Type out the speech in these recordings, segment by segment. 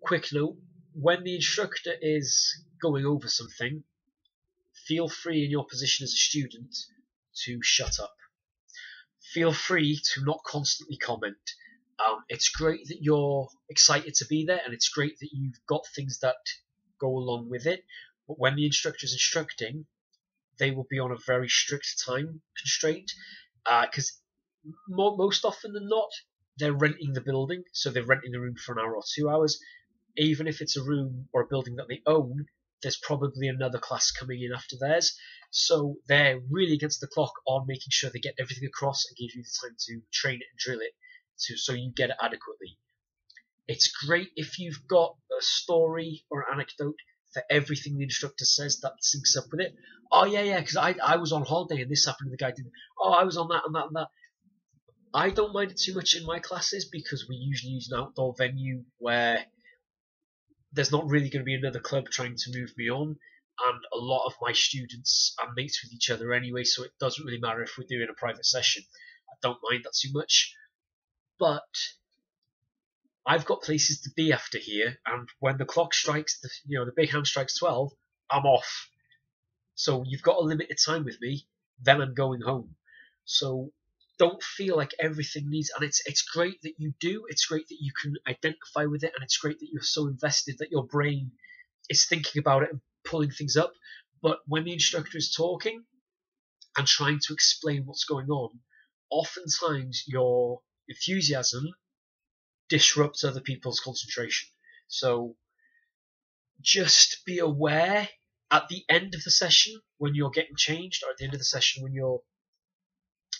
quick note, when the instructor is going over something, feel free in your position as a student to shut up. Feel free to not constantly comment. It's great that you're excited to be there, and it's great that you've got things that go along with it. But when the instructor is instructing, they will be on a very strict time constraint, because most often than not, they're renting the building, so they're renting the room for an hour or 2 hours. Even if it's a room or a building that they own, there's probably another class coming in after theirs. So they're really against the clock on making sure they get everything across and give you the time to train it and drill it so you get it adequately. It's great if you've got a story or an anecdote for everything the instructor says that syncs up with it. Oh yeah, because I was on holiday and this happened and the guy didn't. Oh, I was on that and that and that. I don't mind it too much in my classes because we usually use an outdoor venue where there's not really going to be another club trying to move me on, and a lot of my students are mates with each other anyway, so it doesn't really matter if we're doing a private session. I don't mind that too much. But I've got places to be after here, and when the clock strikes, the big hand strikes 12, I'm off. So you've got a limited time with me, then I'm going home. So don't feel like everything needs, and it's great that you do. It's great that you can identify with it, and it's great that you're so invested that your brain is thinking about it and pulling things up. But when the instructor is talking and trying to explain what's going on, oftentimes your enthusiasm disrupts other people's concentration. So just be aware at the end of the session when you're getting changed, or at the end of the session when you're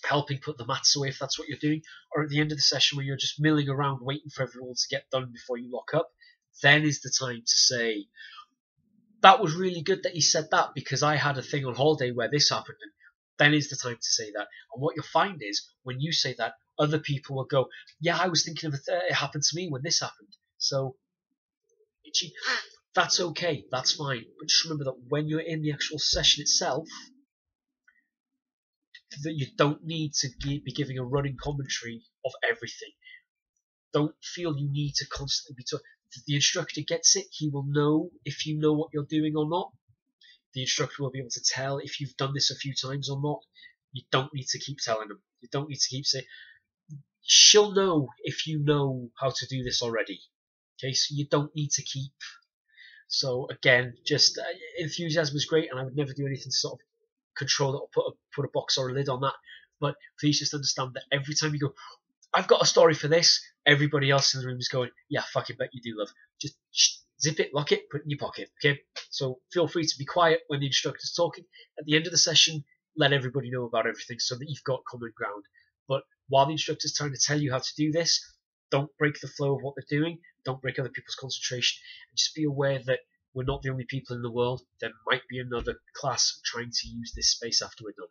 helping put the mats away if that's what you're doing, or at the end of the session when you're just milling around waiting for everyone to get done before you lock up, then is the time to say, that was really good that you said that because I had a thing on holiday where this happened. And then is the time to say that. And what you'll find is when you say that, other people will go, yeah, I was thinking of it happened to me when this happened. So that's okay, that's fine. But just remember that when you're in the actual session itself, that you don't need to be giving a running commentary of everything. Don't feel you need to constantly be talking. The instructor gets it. He will know if you know what you're doing or not. The instructor will be able to tell if you've done this a few times or not. You don't need to keep telling them. You don't need to keep saying. She'll know if you know how to do this already. Okay, so you don't need to keep. So again, just enthusiasm is great, and I would never do anything to sort of control it or put a box or a lid on that. But please just understand that every time you go, I've got a story for this, everybody else in the room is going, yeah, fucking bet you do, love. Just zip it, lock it, put it in your pocket, okay? So feel free to be quiet when the instructor's talking. At the end of the session, let everybody know about everything so that you've got common ground. But while the instructor's trying to tell you how to do this, don't break the flow of what they're doing. Don't break other people's concentration. And just be aware that we're not the only people in the world. There might be another class trying to use this space after we're done.